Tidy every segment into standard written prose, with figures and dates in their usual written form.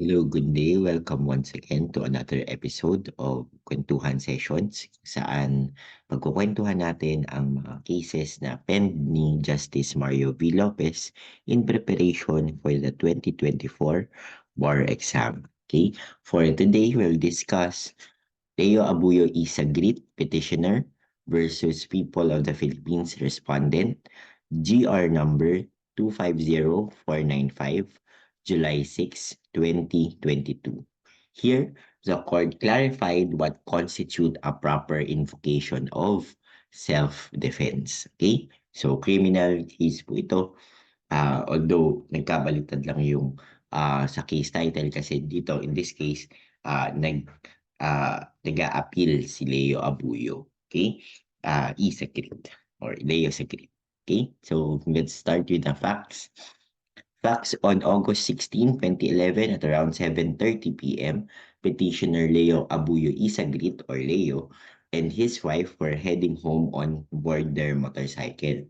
Hello, good day. Welcome once again to another episode of Kwentuhan Sessions, saan pagkukwentuhan natin ang mga cases na penned ni Justice Mario V. Lopez in preparation for the 2024 bar exam. Okay, for today, we'll discuss Leo Abuyo Isagrit, petitioner, versus People of the Philippines respondent, GR number 250495, July 6, 2022. Here, the court clarified what constitute a proper invocation of self-defense. Okay? So, criminal case po ito. Although, nagkabaliktad lang yung sa case title kasi dito, in this case, nag-a-appeal si Leo Abuyo. Okay? E-secret or Leo Secret. Okay? So, let's start with the facts. Facts on August 16, 2011 at around 7:30 p.m., petitioner Leo Abuyo Isagrit or Leo and his wife were heading home on board their motorcycle.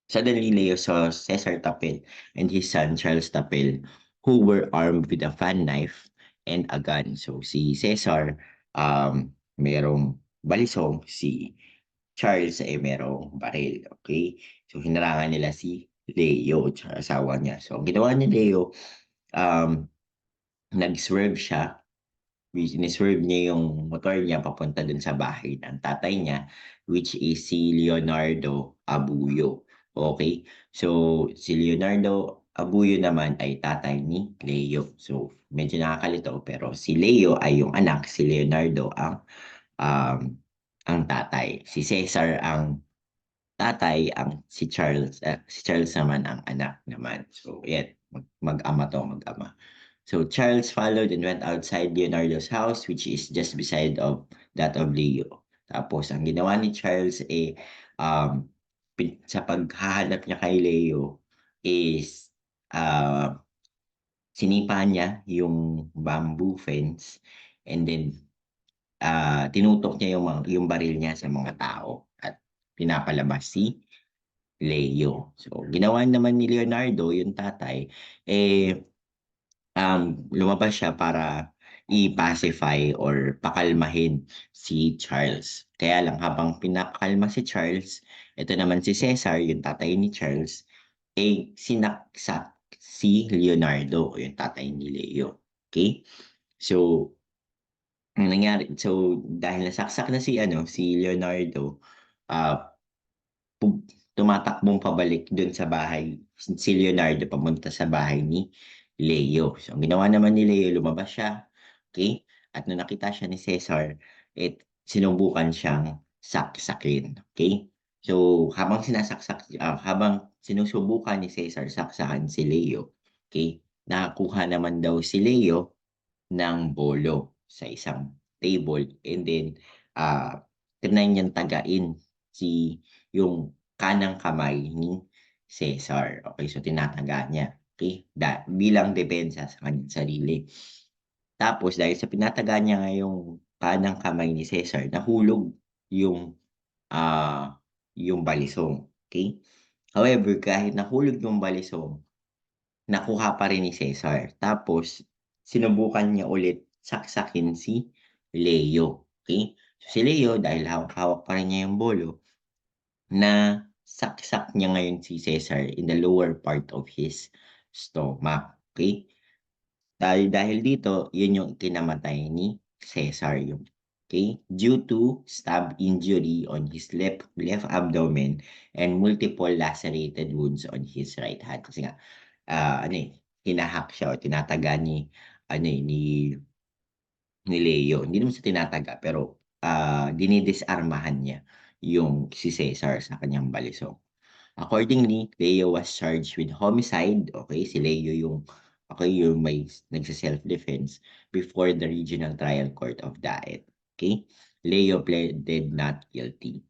Suddenly, Leo saw Cesar Tapel and his son Charles Tapel, who were armed with a fan knife and a gun. So, si Cesar, merong balisong, si Charles ay merong baril. Okay? So, hinarangan nila si Leo at asawa niya. So, ang ginawa ni Leo, um, nag-swerve siya. Siniswerve niya yung motor niya papunta dun sa bahay ng tatay niya, which is si Leonardo Abuyo. Okay? So, si Leonardo Abuyo naman ay tatay ni Leo. So, medyo nakakalito, pero si Leo ay yung anak, si Leonardo um, ang tatay. Si Cesar ang tatay, si Charles naman ang anak naman. So, yan, mag-ama to, mag-ama. So Charles followed and went outside Leonardo's house, which is just beside of that of Leo. Tapos, ang ginawa ni Charles um, sa paghahanap niya kay Leo is sinipa niya yung bamboo fence and then tinutok niya yung baril niya sa mga tao at pinapalabas si Leo. So, ginawa naman ni Leonardo, yung tatay, lumabas siya para i-pacify or pakalmahin si Charles. Kaya lang habang pinakalma si Charles, ito naman si Cesar, yung tatay ni Charles, sinaksak si Leonardo, yung tatay ni Leo. Okay? So, ang nangyari, so dahil nasaksak na si Leonardo, ah tumatakbong pabalik dun sa bahay si Leonardo papunta sa bahay ni Leo. So, ang ginawa naman ni Leo, lumabas siya, okay? At nung nakita siya ni Cesar, sinubukan siyang saksakin, okay? So, habang sinusubukan ni Cesar saksakan si Leo, okay? Nakakuha naman daw si Leo ng bolo sa isang table and then tinry niyang tagain yung kanang kamay ni Cesar. Okay, so tinataga niya. Okay, bilang depensa sa kanyang sarili. Tapos dahil sa pinataga niya nga yung kanang kamay ni Cesar, nahulog yung yung balisong. Okay? However, kahit nahulog yung balisong, nakuha pa rin ni Cesar. Tapos sinubukan niya ulit saksakin si Leo. Okay? So, si Leo, dahil hawak-hawak pa rin niya yung bolo, na saksak niya ngayon si Cesar in the lower part of his stomach. Okay? Dahil dito, yun yung kinamatay ni Cesar. Okay? Due to stab injury on his left abdomen and multiple lacerated wounds on his right hand. Kasi nga, hinahak siya o tinataga ni Leo. Hindi naman sa tinataga, pero dinidisarmahan niya yung si Cesar sa kanyang balisong. Accordingly, Leo was charged with homicide. Okay, si Leo yung may nagsa-self-defense before the Regional Trial Court of Daet. Okay, Leo pleaded not guilty.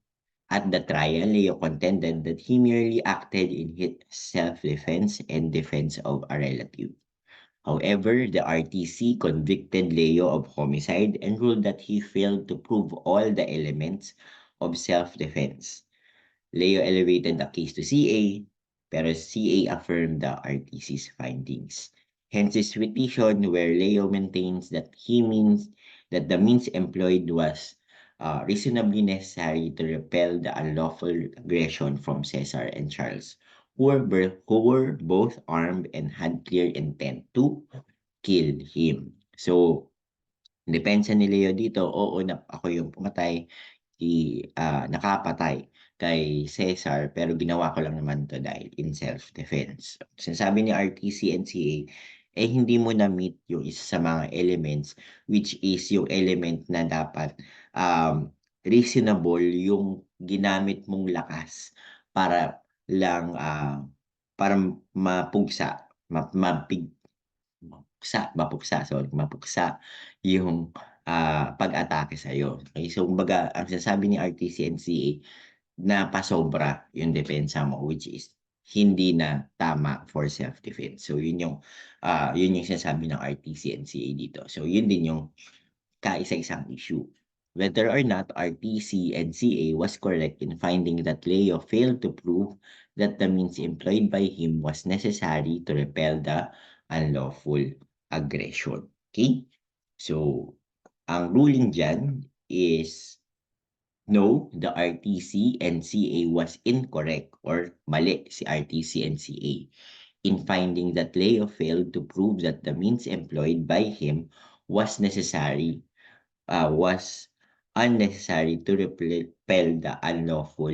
At the trial, Leo contended that he merely acted in his self-defense and defense of a relative. However, the RTC convicted Leo of homicide and ruled that he failed to prove all the elements of self-defense. Leo elevated the case to CA, pero CA affirmed the RTC's findings. Hence his petition, where Leo maintains that the means employed was reasonably necessary to repel the unlawful aggression from Caesar and Charles, who were both armed and had clear intent to kill him. So, depensa ni Leo dito, oo, ako yung pumatay, nakapatay kay Cesar, pero ginawa ko lang naman to dahil in self-defense. Sinasabi ni RTC-NCA, hindi mo na-meet yung isa sa mga elements, which is yung element na dapat reasonable yung ginamit mong lakas para lang para mapugsa, mapuksa yung pag-atake sa'yo. Okay, so kumbaga ang sinasabi ni RTC-NCA na pasobra yung depensa mo, which is hindi na tama for self-defense. So yun yung sinasabi ng RTC-NCA dito. So yun din yung kaisa-isang issue. Whether or not RTC-NCA was correct in finding that Leo failed to prove that the means employed by him was necessary to repel the unlawful aggression. Okay? So, ang ruling dyan is no, the RTC-NCA was incorrect or mali si RTC-NCA in finding that Leo failed to prove that the means employed by him was unnecessary to repel the unlawful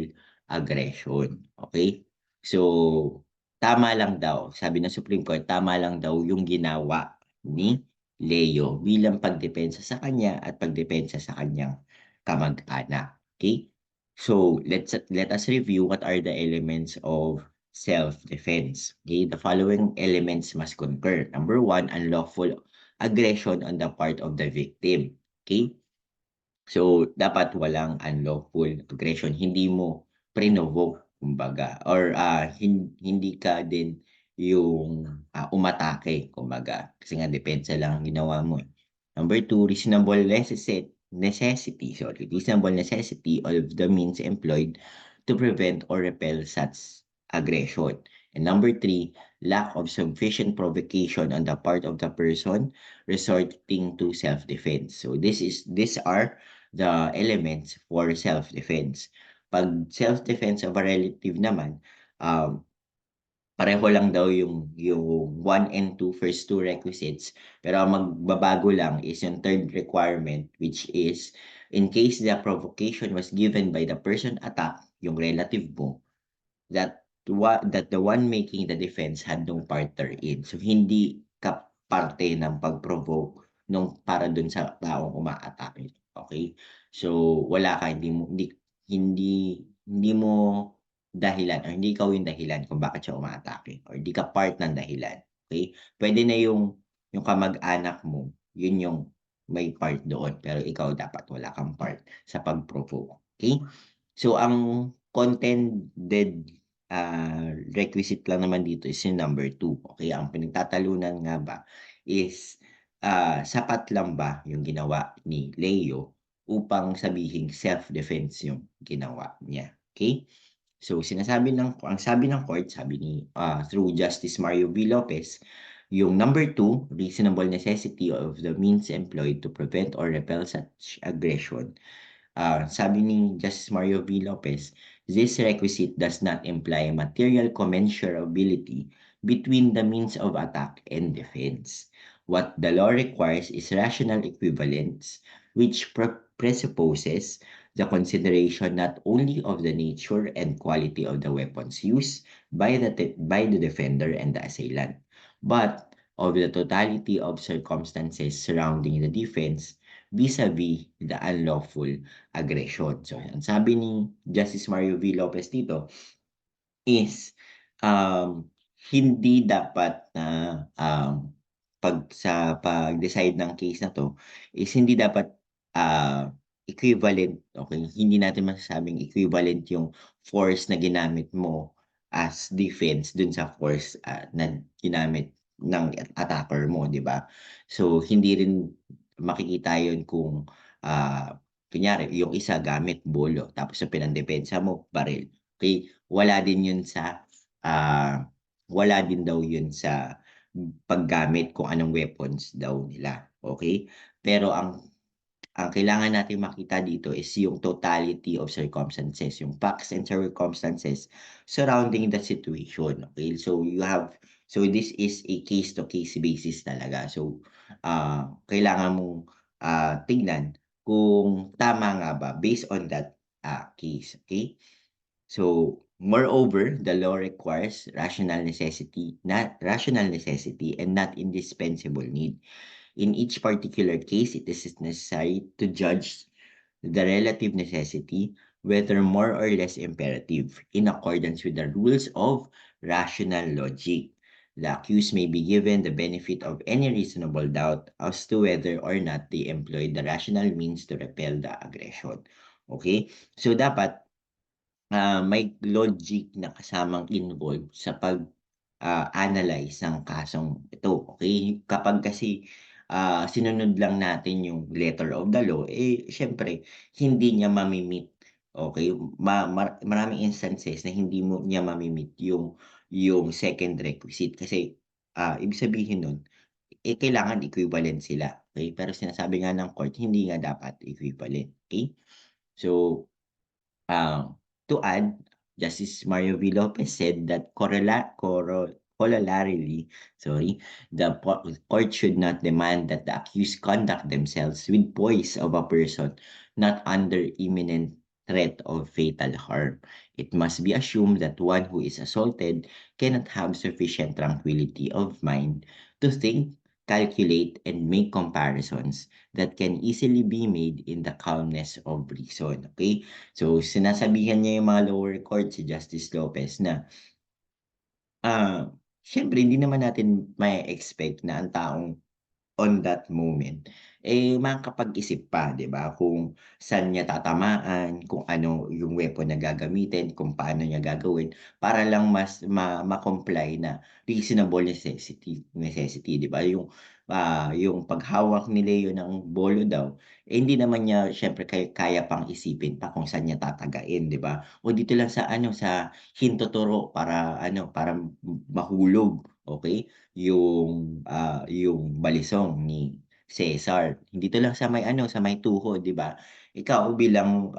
aggression. Okay? So, tama lang daw, sabi ng Supreme Court, tama lang daw yung ginawa ni Leo bilang pagdepensa sa kanya at pagdepensa sa kanyang kamag-anak. Okay? So, let us review what are the elements of self-defense. Okay? The following elements must concur. Number 1, unlawful aggression on the part of the victim. Okay? So, dapat walang unlawful aggression. Hindi mo prinovoke, kumbaga. Or hindi ka din yung umatake, kumbaga. Kasi nga, depensa lang ang ginawa mo. Number 2, reasonable necessity of the means employed to prevent or repel such aggression. And number 3, lack of sufficient provocation on the part of the person resorting to self-defense. So these are the elements for self-defense. Pag self-defense of a relative naman, pareho lang daw yung 1 and 2, first two requisites. Pero ang magbabago lang is yung third requirement, which is in case the provocation was given by the person attacked, yung relative mo, that the one making the defense had no part therein. So, hindi ka parte ng pag-provoke para dun sa taong umaatake. Okay? So, wala ka, hindi mo dahilan or hindi ikaw yung dahilan kung bakit siya umaatake or hindi ka part ng dahilan. Okay? Pwede na yung kamag-anak mo, yun yung may part doon, pero ikaw dapat wala kang part sa pag-provoke. Okay? So, ang contended requisite lang naman dito is yung number 2. Okay, ang pinagtatalunan nga ba is sapat lang ba yung ginawa ni Leo upang sabihing self-defense yung ginawa niya. Okay? So, ang sabi ng court, sabi ni through Justice Mario V. Lopez, yung number 2, reasonable necessity of the means employed to prevent or repel such aggression. Sabi ni Justice Mario V. Lopez, this requisite does not imply material commensurability between the means of attack and defense. What the law requires is rational equivalence, which presupposes the consideration not only of the nature and quality of the weapons used by the defender and the assailant, but of the totality of circumstances surrounding the defense vis-a-vis the unlawful aggression. So, ang sabi ni Justice Mario V. Lopez dito is hindi dapat na pag-decide ng case na to is hindi dapat equivalent, okay? Hindi natin masasabing equivalent yung force na ginamit mo as defense dun sa force na ginamit ng attacker mo, di ba? So, hindi rin makikita yun kung kunyari, yung isa gamit bolo, tapos yung pinandepensa mo, baril. Okay? Wala din daw yun sa paggamit kung anong weapons daw nila, okay? Pero ang kailangan natin makita dito is yung totality of circumstances, yung facts and circumstances surrounding the situation, okay? So this is a case-to-case basis talaga. So, kailangan mong tingnan kung tama nga ba based on that case, okay? So, moreover, the law requires rational necessity and not indispensable need. In each particular case, it is necessary to judge the relative necessity, whether more or less imperative, in accordance with the rules of rational logic. The accused may be given the benefit of any reasonable doubt as to whether or not they employed the rational means to repel the aggression. Okay? So, dapat may logic na kasamang involved sa analyze ng kasong ito, okay? Kapag kasi, sinunod lang natin yung letter of the law, eh, siyempre hindi niya okay? Maraming instances na hindi niya yung second requisite kasi, ibig sabihin nun, eh, kailangan equivalent sila, okay? Pero sinasabi nga ng court, hindi nga dapat equivalent, okay? So, Um, to add, Justice Mario V. Lopez said that corollarily, the court should not demand that the accused conduct themselves with poise of a person not under imminent threat of fatal harm. It must be assumed that one who is assaulted cannot have sufficient tranquility of mind to think, calculate, and make comparisons that can easily be made in the calmness of reason. Okay? So, sinasabihan niya yung mga lower court, si Justice Lopez, na siyempre hindi naman natin mae-expect na ang taong on that moment, eh, makakapag-isip pa, 'di ba, kung saan niya tatamaan, kung ano yung weapon na gagamitin, kung paano niya gagawin para lang mas ma-comply na reasonable necessity, 'di ba? Yung paghawak ni Leo ng bolo daw, eh, hindi naman niya siyempre kaya pang isipin pa kung saan niya tatagain, 'di ba? O dito lang sa ano, sa hintoturo para ano, para mahulog, okay? Yung balisong ni Cesar. Dito lang sa may ano, sa may tuhod, 'di ba? Ikaw bilang,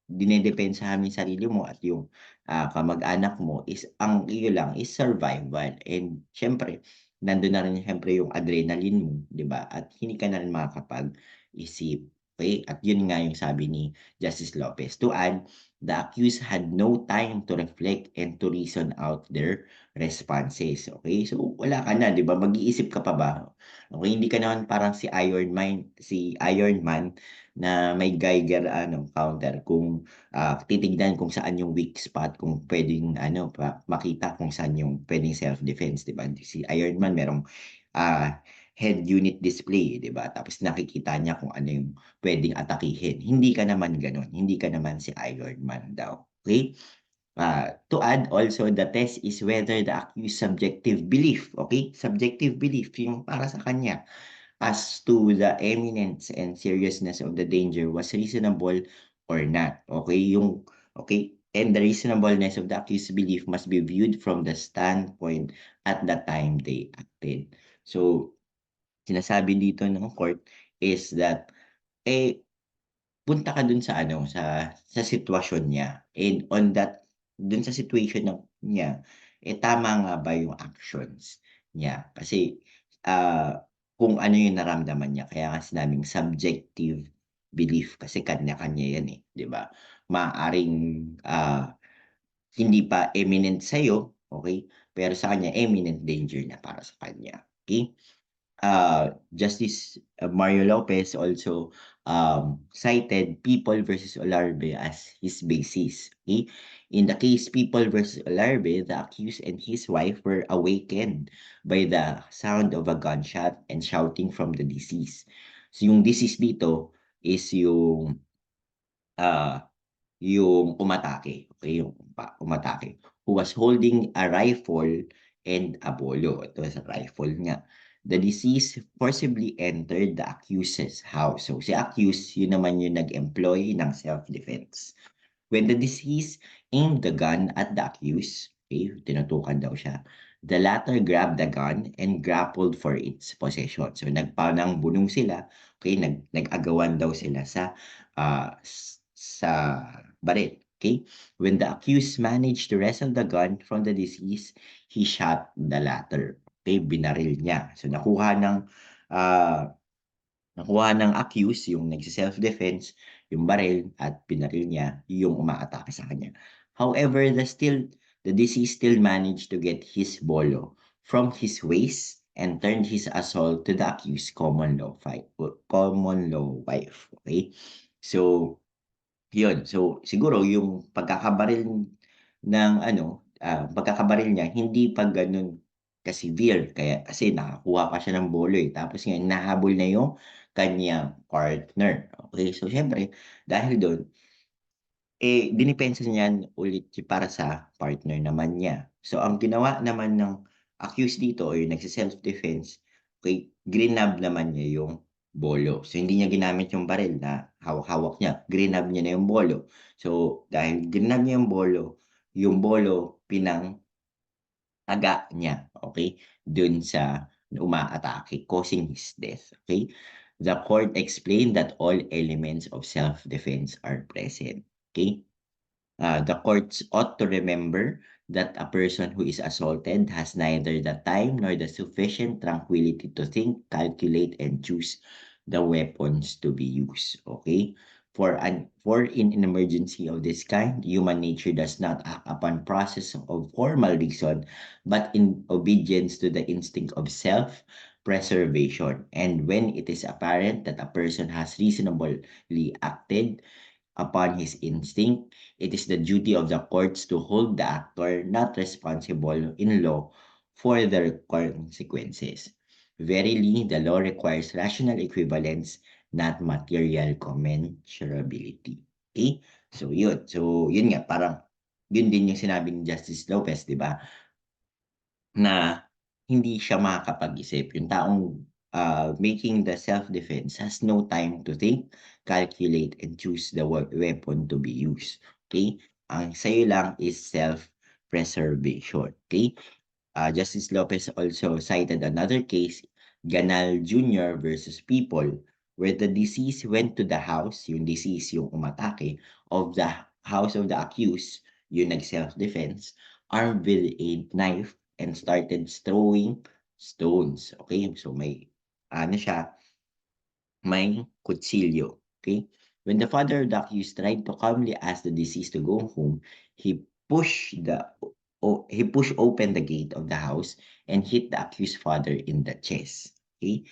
dinedepensahan mo yung sarili mo at yung, kamag-anak mo is ang iyo lang is survival and siyempre nandun na rin siyempre yung adrenaline mo, 'di ba? At hindi ka na rin makakapag-isip, okey? At yun nga yung sabi ni Justice Lopez. To add, the accused had no time to reflect and to reason out their responses, okay? So, wala ka na, 'di ba, mag-iisip ka pa ba? Okey, hindi ka naman parang si Iron Man na may Geiger ano, counter kung, titignan kung saan yung weak spot, kung puwedeng ano makita kung saan yung puwedeng self-defense, 'di ba? Si Iron Man merong, head unit display, 'di ba? Tapos nakikita niya kung ano yung puwedeng atakihin. Hindi ka naman gano'n, hindi ka naman si Iron Man daw, okay? To add also, the test is whether the accused subjective belief, okay? Subjective belief, yung para sa kanya, as to the eminence and seriousness of the danger was reasonable or not. Okay? And the reasonableness of the accused's belief must be viewed from the standpoint at the time they acted. So, sinasabi dito ng court is that, eh, punta ka dun sa ano, sa sitwasyon niya and on that dun sa situation niya, eh, tama nga ba yung actions niya? Kasi, kung ano yung naramdaman niya kaya nga sinabing subjective belief kasi kanya-kanya yan, eh, 'di ba? Maaaring, hindi pa imminent sa'yo, okey, pero sa kanya imminent danger na para sa kanya, okey? Justice Mario Lopez also cited People versus Olarbe as his basis. Okay? In the case People versus Olarbe, the accused and his wife were awakened by the sound of a gunshot and shouting from the deceased. So yung deceased dito is uh, yung umatake, okay, yung umatake, who was holding a rifle and a bolo. Ito sa rifle nga. The deceased forcibly entered the accused's house. So, si accused, yun naman yung nag-employ ng self-defense. When the deceased aimed the gun at the accused, okay, tinutukan daw siya, The latter grabbed the gun and grappled for its possession. So nagpanang bunong sila, okay, nag-agawan daw sila sa baril. Okay? When the accused managed to wrestle the gun from the deceased, he shot the latter. Okay, binaril niya. So uh, nakuha ng accused yung nagsi-self-defense, yung baril at binaril niya yung umaatake sa kanya. However, the deceased still managed to get his bolo from his waist and turned his assault to the accused common law wife. Okay? So, yun. So, siguro yung pagkakabaril niya hindi pa gano'n ka-severe kasi nakakuha pa siya ng bolo, eh. Tapos ngayon nahabol niya yung kaniyang partner, okey. So, siyempre dahil do'n, dinipensa niyan ulit para sa partner naman niya. So, ang ginawa naman ng accused dito or yung nagse-self-defense, okey, grinab naman niya yung bolo. So, hindi niya ginamit yung baril na hawak-hawak niya, grinab niya na yung bolo. So, dahil grinab niya yung bolo pinang-taga niya, okey, dun sa umaatake, causing his death, okey. The court explained that all elements of self-defense are present, okey. The courts ought to remember that a person who is assaulted has neither the time nor the sufficient tranquility to think, calculate, and choose the weapons to be used. Okay? For in an emergency of this kind, human nature does not act upon process of formal reason, but in obedience to the instinct of self-preservation. And when it is apparent that a person has reasonably acted upon his instinct, it is the duty of the courts to hold the actor not responsible in law for their consequences. Verily, the law requires rational equivalence, not material commensurability. Okay? So, yun. So, yun nga, parang yun din yung sinabi ni Justice Lopez, di ba? Na hindi siya makakapag-isip. Yung taong making the self-defense has no time to think, calculate, and choose the weapon to be used. Okay? Ang sa'yo lang is self-preservation. Okay? Justice Lopez also cited another case, Ganal Jr. versus People, where the deceased went to the house, yung deceased yung umatake, of the house of the accused, yung nag-self-defense, armed with a knife and started throwing stones. Okay? So may kutsilyo. Okay? When the father of the accused tried to calmly ask the deceased to go home, he pushed he pushed open the gate of the house and hit the accused father in the chest. Okay?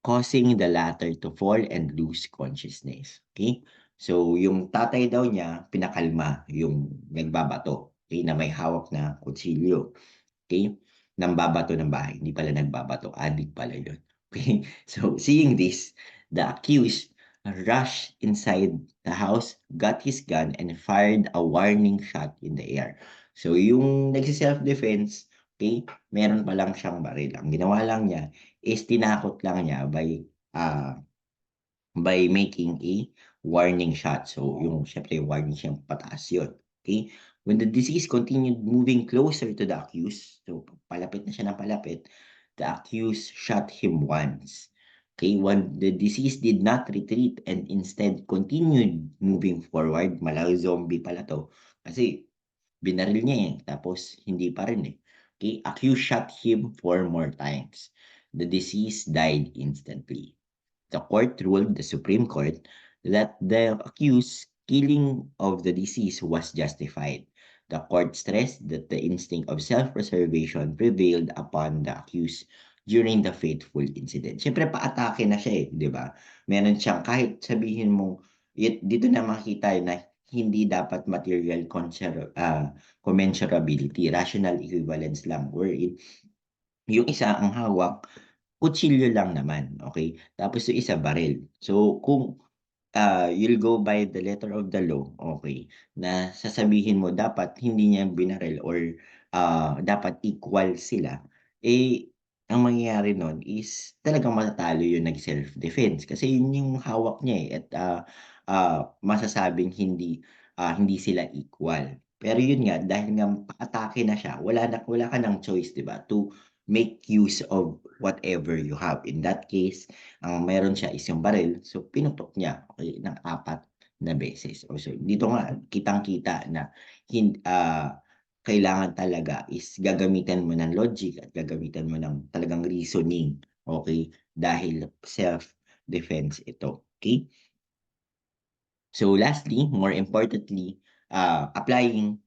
Causing the latter to fall and lose consciousness. Okay? So, yung tatay daw niya, pinakalma yung nagbabato. Okay? Na may hawak na kutsilyo. Okay? Nambabato ng bahay. Hindi pala nagbabato. Adik pala yun. Okay? So, seeing this, the accused rushed inside the house, got his gun, and fired a warning shot in the air. So, yung nagsi-self-defense, okay, meron pa lang siyang baril. Ang ginawa lang niya is tinakot lang niya by making a warning shot. So, yung syempre warning siyang pataas yun. Okay? When the deceased continued moving closer to the accused, so palapit na siya ng palapit, the accused shot him once. Okay, when the deceased did not retreat and instead continued moving forward, malang zombie pala to. Kasi binaril niya eh, tapos hindi pa rin eh. Okay, accused shot him 4 more times. The deceased died instantly. The court ruled, the Supreme Court, that the accused killing of the deceased was justified. The court stressed that the instinct of self-preservation prevailed upon the accused during the fateful incident. Siyempre, paatake na siya eh, di ba? Meron siyang, kahit sabihin mo, dito na makita na hindi dapat material commensurability, rational equivalence lang, wherein yung isa ang hawak, kutsilyo lang naman, okay? Tapos yung isa baril. So kung you'll go by the letter of the law, okay, na sasabihin mo dapat hindi niya binaril or dapat equal sila, eh ang mangyayari nun is talagang matatalo yung nag-self-defense kasi yun yung hawak niya eh at masasabing hindi sila equal. Pero yun nga, dahil nga atake na siya, wala ka ng choice, di ba? To make use of whatever you have. In that case, ang meron siya is yung baril. So, pinutok niya, okay, ng 4 na beses. So, dito nga, kitang-kita na kailangan talaga is gagamitan mo ng logic at gagamitan mo ng talagang reasoning. Okay? Dahil self-defense ito. Okay? So lastly, more importantly, applying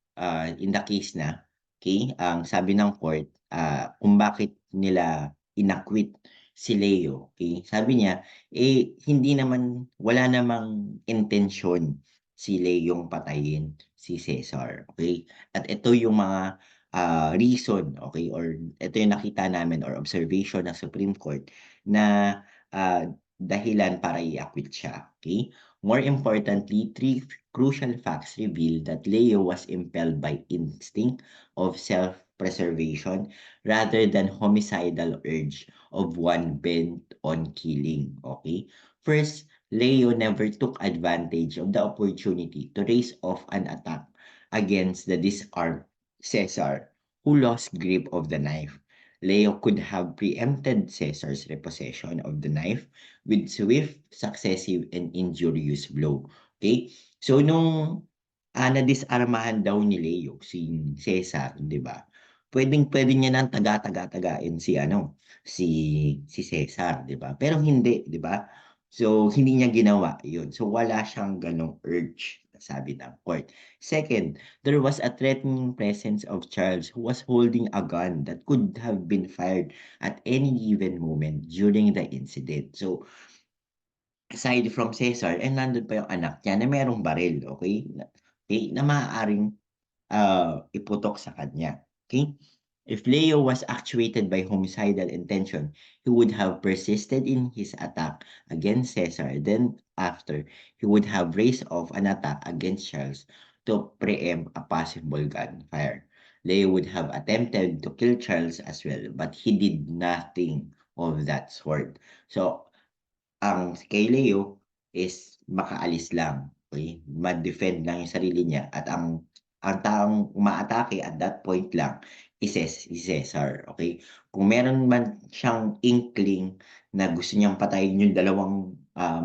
in the case na, okay, ang sabi ng court, kung bakit nila inacquit si Leo, okay, sabi niya, hindi naman, wala namang intensyon si Leong patayin si Cesar, okay? At ito yung mga reason, okay, or ito yung nakita namin or observation ng Supreme Court na dahilan para i-acquit siya, okay? More importantly, 3 crucial facts reveal that Leo was impelled by instinct of self-preservation rather than homicidal urge of one bent on killing. Okay? First, Leo never took advantage of the opportunity to raise off an attack against the disarmed Caesar, who lost grip of the knife. Leo could have preempted Caesar's repossession of the knife with swift, successive, and injurious blow. Okay? So, nung nadisarmahan daw ni Leo, si Cesar, di ba? Pwedeng-pwede niya nang taga-taga-tagain si Cesar, di ba? Pero hindi, di ba? So, hindi niya ginawa yun. So, wala siyang ganong urge, sabi ng court. Second, there was a threatening presence of Charles who was holding a gun that could have been fired at any given moment during the incident. So, aside from Cesar, nandun pa yung anak niya na merong baril, okay? Okay, na maaaring iputok sa kanya. Okay? If Leo was actuated by homicidal intention, he would have persisted in his attack against Caesar. Then, after, he would have raised off an attack against Charles to preempt a possible gunfire. Leo would have attempted to kill Charles as well, but he did nothing of that sort. So, ang kay Leo is makaalis lang, okey? Ma-defend lang yung sarili niya at ang taong umaatake at that point lang is si Cesar, okey? Kung meron man siyang inkling na gusto niyang patayin yung dalawang,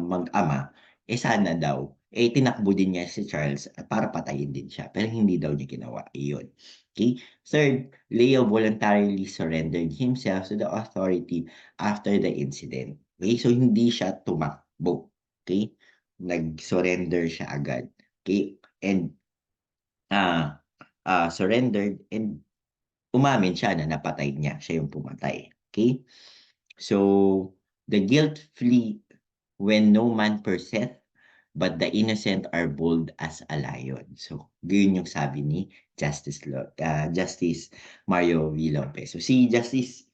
mag-ama, sana daw, tinakbo din niya si Charles at para patayin din siya, pero hindi daw niya ginawa, iyon. Okey? Third, Leo voluntarily surrendered himself to the authority after the incident. Okay, so hindi siya tumakbo, okay? Nag-surrender siya agad, okay? And, surrendered and umamin siya na napatay niya, siya yung pumatay, okay? So, the guilt flee when no man pursueth, but the innocent are bold as a lion. So, yun yung sabi ni Justice Mario V. Lopez. So, si Justice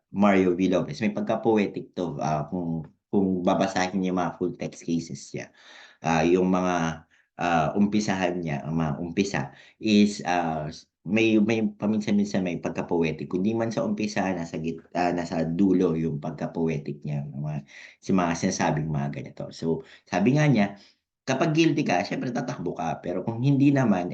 Mario V. Lopez, may pagka-poetic to, kung babasahin niyo yung mga full text cases niya. Yung mga umpisahan niya, ang mga umpisa is may paminsan-minsan may pagka-poetic. Kundi man sa umpisa, nasa dulo yung pagka-poetic niya, mga sinasabing mga ganito. So, sabi nga niya, kapag guilty ka, syempre tatakbo ka. Pero kung hindi naman,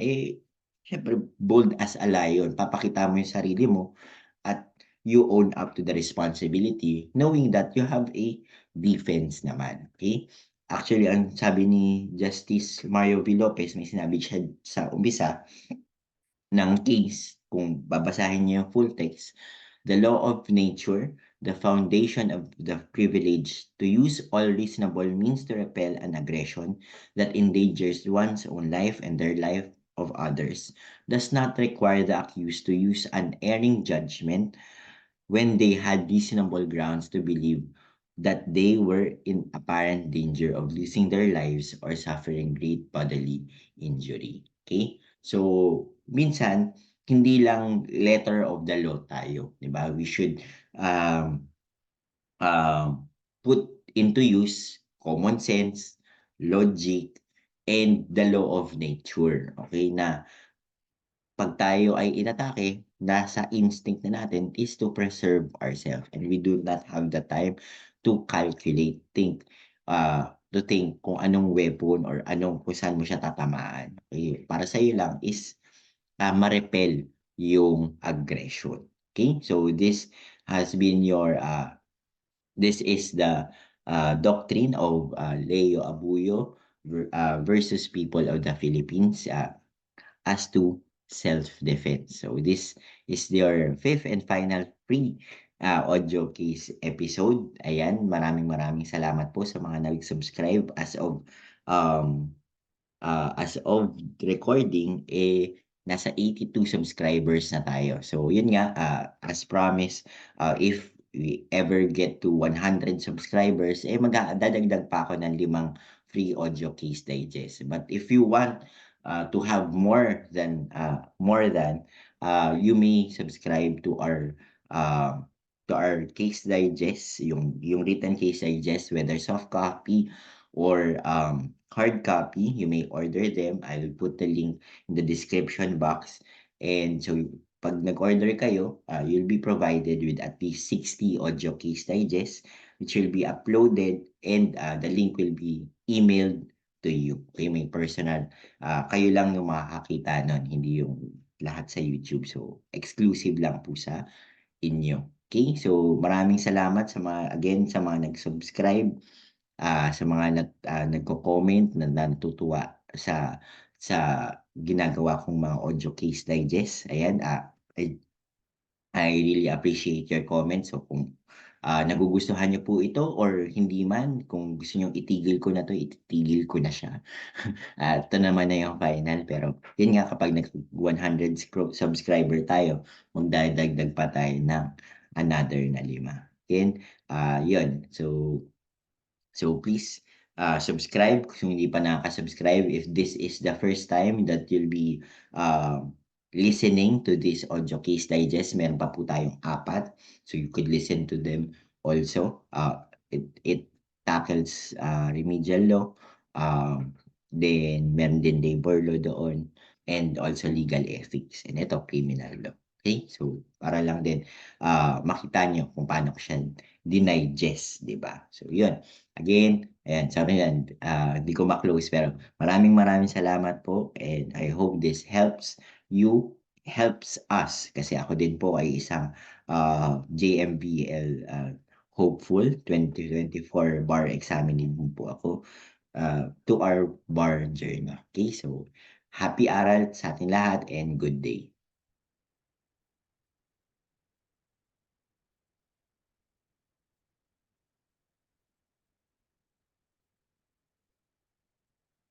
syempre bold as a lion. Papakita mo yung sarili mo at you own up to the responsibility knowing that you have a defense naman. Okay? Actually, ang sabi ni Justice Mario V. Lopez, may sinabi siya sa umpisa ng case, kung babasahin niyo yung full text, the law of nature, the foundation of the privilege to use all reasonable means to repel an aggression that endangers one's own life and their life of others, does not require the accused to use unerring judgment when they had reasonable grounds to believe that they were in apparent danger of losing their lives or suffering great bodily injury. Okay? So, minsan, hindi lang letter of the law tayo, di ba? We should um, put into use common sense, logic, and the law of nature. Okay? Na pag tayo ay inatake, nasa instinct na natin is to preserve ourselves and we do not have the time to calculate, think, to think kung anong weapon or kung saan mo siya tatamaan. Okay? Para sa'yo lang is ma-repel yung aggression. Okay? So this has been this is the doctrine of Leo Abuyo versus people of the Philippines as to self-defense. So this is your fifth and final free audio case episode. Ayan, maraming salamat po sa mga nag-subscribe um, as of recording, nasa 82 subscribers na tayo. So, yun nga, as promised, if we ever get to 100 subscribers, dadagdag pa ako ng 5 free audio case digest. But if you want to have more than, you may subscribe to our case digest, yung written case digest, whether soft copy or hard copy, you may order them. I will put the link in the description box. And so, pag nag-order kayo, you'll be provided with at least 60 audio case digest, which will be uploaded and the link will be emailed to you. Okay, may personal. Kayo lang yung makakakita nun, hindi yung lahat sa YouTube. So, exclusive lang po sa inyo. Okay, so maraming salamat sa mga nag-subscribe, sa mga nagko-comment na natutuwa sa ginagawa kong mga audio case digest. Ayan, I really appreciate your comments. So kung nagugustuhan niyo po ito or hindi man, kung gusto niyo itigil ko na 'to, itigil ko na siya. Ito naman na yung final, pero yun nga, kapag nag-100 subscriber tayo, magdadagdag pa tayo ng another na 5. Again, yun. So please subscribe kung hindi pa nakaka-subscribe. If this is the first time that you'll be listening to this audio case digest, meron pa po tayong 4. So you could listen to them also. It tackles remedial law. Then meron din labor law doon and also legal ethics. And ito, criminal law. Okay? So para lang din makita nyo kung paano ko siya dinigest, di ba? So yun. Again, ayan, sabi yan, di ko ma-close pero maraming salamat po and I hope this helps you, helps us kasi ako din po ay isang JMBL hopeful 2024 bar examinee din po ako to our bar journey. Okay, so happy aral sa ating lahat and good day.